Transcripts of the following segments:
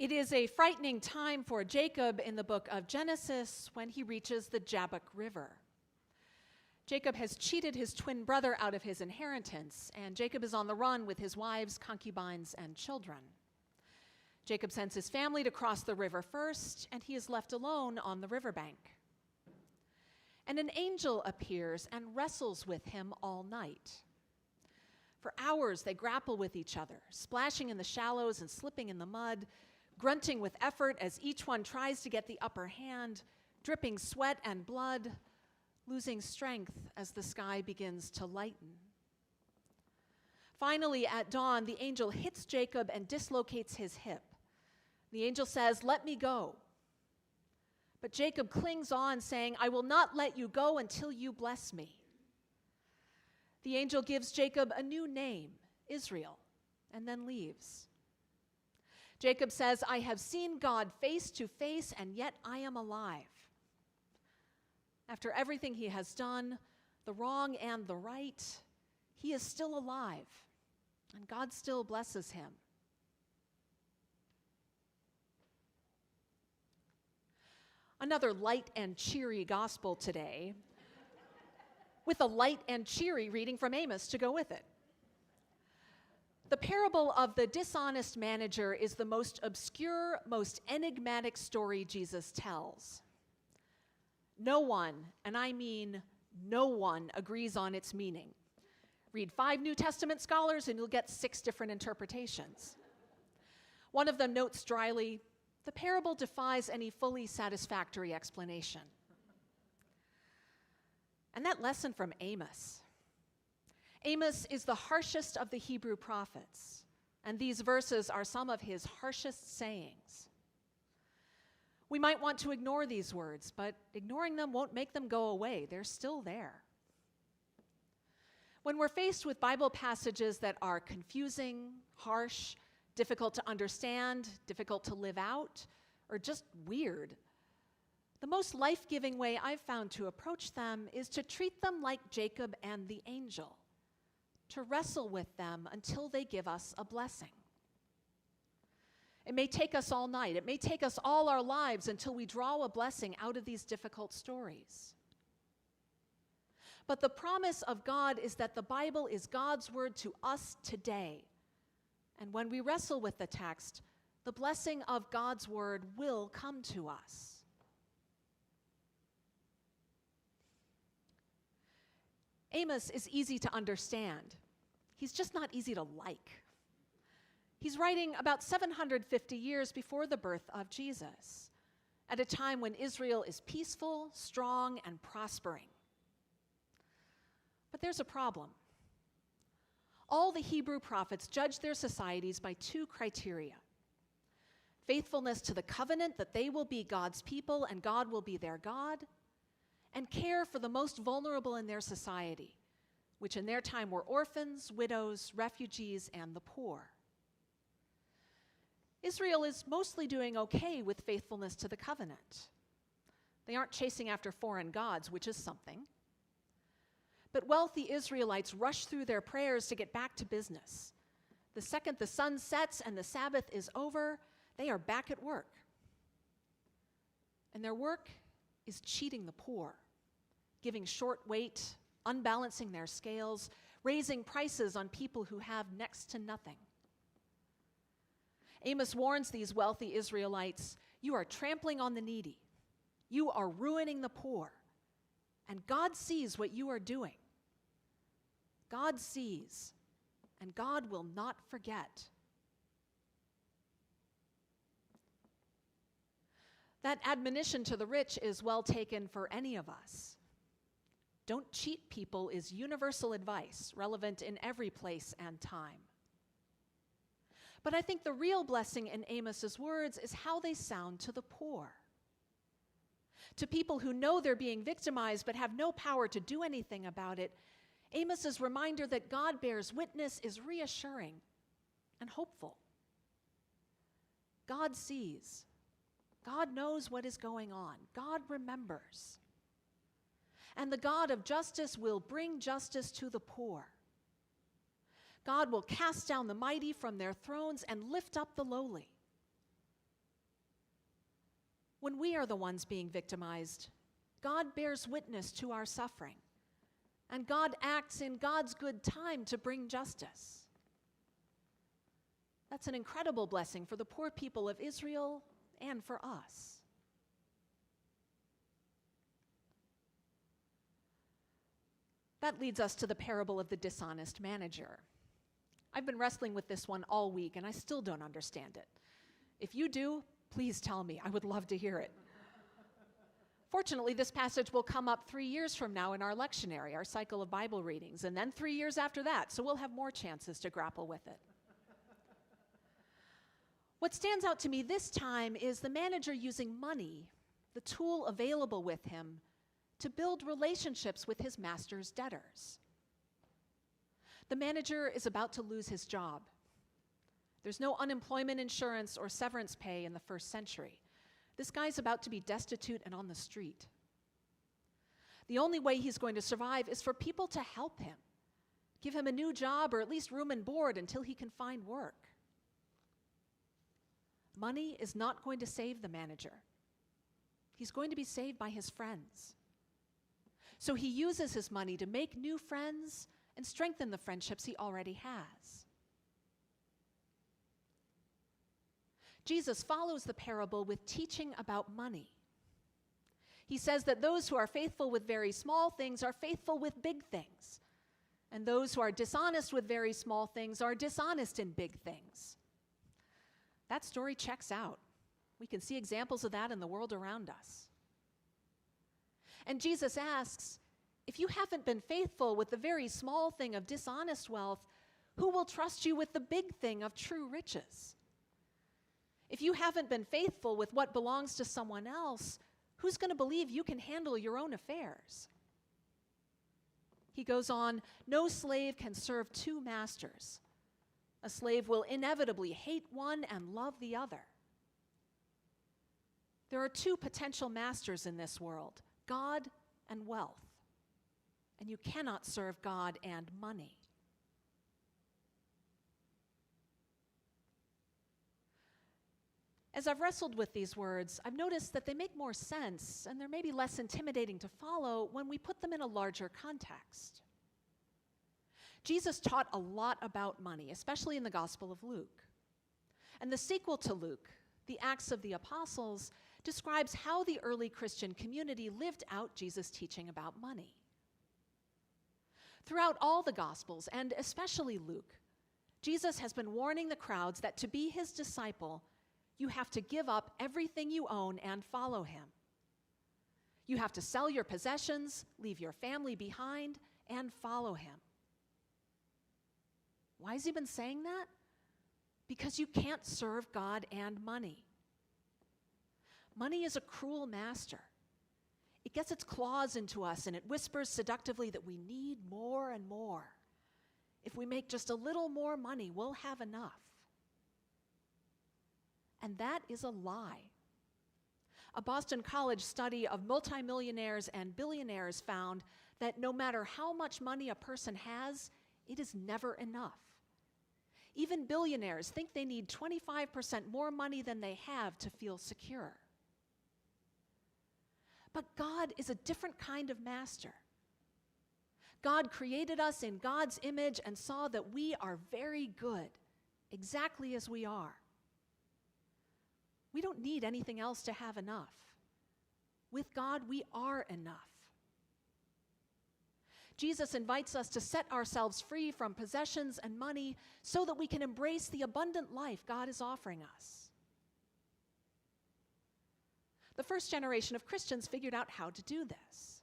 It is a frightening time for Jacob in the book of Genesis when he reaches the Jabbok River. Jacob has cheated his twin brother out of his inheritance, and Jacob is on the run with his wives, concubines, and children. Jacob sends his family to cross the river first, and he is left alone on the riverbank. And an angel appears and wrestles with him all night. For hours they grapple with each other, splashing in the shallows and slipping in the mud, grunting with effort as each one tries to get the upper hand, dripping sweat and blood, losing strength as the sky begins to lighten. Finally, at dawn, the angel hits Jacob and dislocates his hip. The angel says, "Let me go." But Jacob clings on, saying, "I will not let you go until you bless me." The angel gives Jacob a new name, Israel, and then leaves. Jacob says, "I have seen God face to face, and yet I am alive." After everything he has done, the wrong and the right, he is still alive, and God still blesses him. Another light and cheery gospel today, with a light and cheery reading from Amos to go with it. The parable of the dishonest manager is the most obscure, most enigmatic story Jesus tells. No one, and I mean no one, agrees on its meaning. Read 5 New Testament scholars and you'll get 6 different interpretations. One of them notes dryly, "The parable defies any fully satisfactory explanation." And that lesson from Amos. Amos is the harshest of the Hebrew prophets, and these verses are some of his harshest sayings. We might want to ignore these words, but ignoring them won't make them go away. They're still there. When we're faced with Bible passages that are confusing, harsh, difficult to understand, difficult to live out, or just weird, the most life-giving way I've found to approach them is to treat them like Jacob and the angel, to wrestle with them until they give us a blessing. It may take us all night. It may take us all our lives until we draw a blessing out of these difficult stories. But the promise of God is that the Bible is God's word to us today. And when we wrestle with the text, the blessing of God's word will come to us. Amos is easy to understand. He's just not easy to like. He's writing about 750 years before the birth of Jesus, at a time when Israel is peaceful, strong, and prospering. But there's a problem. All the Hebrew prophets judge their societies by 2 criteria: faithfulness to the covenant that they will be God's people and God will be their God, and care for the most vulnerable in their society, which in their time were orphans, widows, refugees, and the poor. Israel is mostly doing okay with faithfulness to the covenant. They aren't chasing after foreign gods, which is something. But wealthy Israelites rush through their prayers to get back to business. The second the sun sets and the Sabbath is over, they are back at work. And their work is cheating the poor, giving short weight, unbalancing their scales, raising prices on people who have next to nothing. Amos warns these wealthy Israelites, "You are trampling on the needy. You are ruining the poor. And God sees what you are doing. God sees, and God will not forget." That admonition to the rich is well taken for any of us. Don't cheat people is universal advice, relevant in every place and time. But I think the real blessing in Amos's words is how they sound to the poor. To people who know they're being victimized but have no power to do anything about it, Amos's reminder that God bears witness is reassuring and hopeful. God sees. God knows what is going on. God remembers. And the God of justice will bring justice to the poor. God will cast down the mighty from their thrones and lift up the lowly. When we are the ones being victimized, God bears witness to our suffering, and God acts in God's good time to bring justice. That's an incredible blessing for the poor people of Israel and for us. That leads us to the parable of the dishonest manager. I've been wrestling with this one all week, and I still don't understand it. If you do, please tell me. I would love to hear it. Fortunately, this passage will come up 3 years from now in our lectionary, our cycle of Bible readings, and then 3 years after that, so we'll have more chances to grapple with it. What stands out to me this time is the manager using money, the tool available with him, to build relationships with his master's debtors. The manager is about to lose his job. There's no unemployment insurance or severance pay in the first century. This guy's about to be destitute and on the street. The only way he's going to survive is for people to help him, give him a new job or at least room and board until he can find work. Money is not going to save the manager. He's going to be saved by his friends. So he uses his money to make new friends and strengthen the friendships he already has. Jesus follows the parable with teaching about money. He says that those who are faithful with very small things are faithful with big things, and those who are dishonest with very small things are dishonest in big things. That story checks out. We can see examples of that in the world around us. And Jesus asks, if you haven't been faithful with the very small thing of dishonest wealth, who will trust you with the big thing of true riches? If you haven't been faithful with what belongs to someone else, who's going to believe you can handle your own affairs? He goes on, no slave can serve two masters. A slave will inevitably hate one and love the other. There are two potential masters in this world, God and wealth. And you cannot serve God and money. As I've wrestled with these words, I've noticed that they make more sense and they're maybe less intimidating to follow when we put them in a larger context. Jesus taught a lot about money, especially in the Gospel of Luke. And the sequel to Luke, the Acts of the Apostles, describes how the early Christian community lived out Jesus' teaching about money. Throughout all the Gospels, and especially Luke, Jesus has been warning the crowds that to be his disciple, you have to give up everything you own and follow him. You have to sell your possessions, leave your family behind, and follow him. Why has he been saying that? Because you can't serve God and money. Money is a cruel master. It gets its claws into us and it whispers seductively that we need more and more. If we make just a little more money, we'll have enough. And that is a lie. A Boston College study of multimillionaires and billionaires found that no matter how much money a person has, it is never enough. Even billionaires think they need 25% more money than they have to feel secure. But God is a different kind of master. God created us in God's image and saw that we are very good, exactly as we are. We don't need anything else to have enough. With God, we are enough. Jesus invites us to set ourselves free from possessions and money so that we can embrace the abundant life God is offering us. The first generation of Christians figured out how to do this.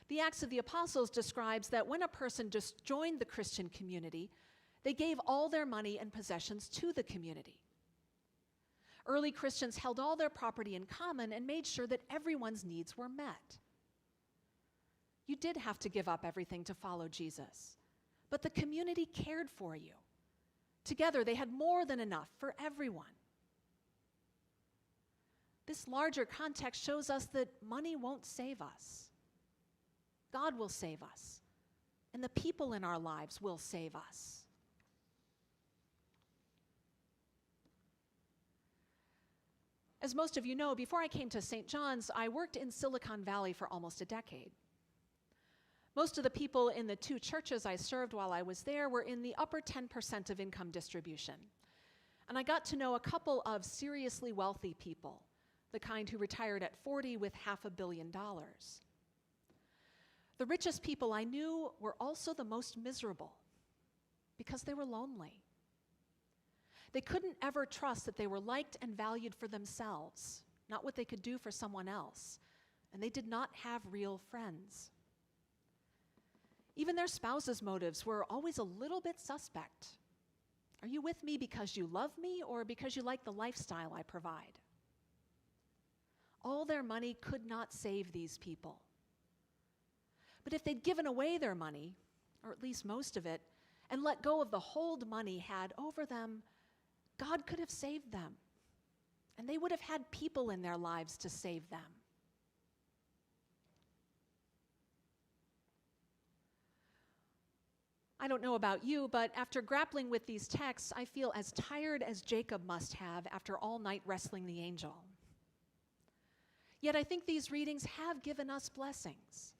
The Acts of the Apostles describes that when a person just joined the Christian community, they gave all their money and possessions to the community. Early Christians held all their property in common and made sure that everyone's needs were met. You did have to give up everything to follow Jesus, but the community cared for you. Together, they had more than enough for everyone. This larger context shows us that money won't save us. God will save us, and the people in our lives will save us. As most of you know, before I came to St. John's, I worked in Silicon Valley for almost a decade. Most of the people in the 2 churches I served while I was there were in the upper 10% of income distribution. And I got to know a couple of seriously wealthy people, the kind who retired at 40 with $500 million. The richest people I knew were also the most miserable because they were lonely. They couldn't ever trust that they were liked and valued for themselves, not what they could do for someone else, and they did not have real friends. Even their spouses' motives were always a little bit suspect. Are you with me because you love me or because you like the lifestyle I provide? All their money could not save these people. But if they'd given away their money, or at least most of it, and let go of the hold money had over them, God could have saved them, and they would have had people in their lives to save them. I don't know about you, but after grappling with these texts, I feel as tired as Jacob must have after all night wrestling the angel. Yet I think these readings have given us blessings.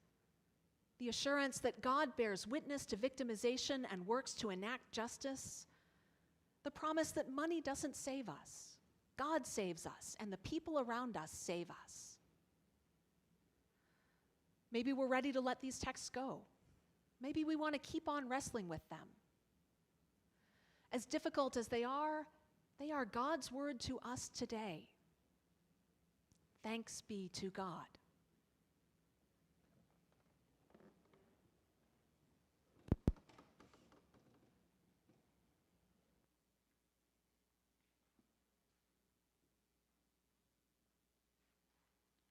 The assurance that God bears witness to victimization and works to enact justice. The promise that money doesn't save us. God saves us, and the people around us save us. Maybe we're ready to let these texts go. Maybe we want to keep on wrestling with them. As difficult as they are God's word to us today. Thanks be to God.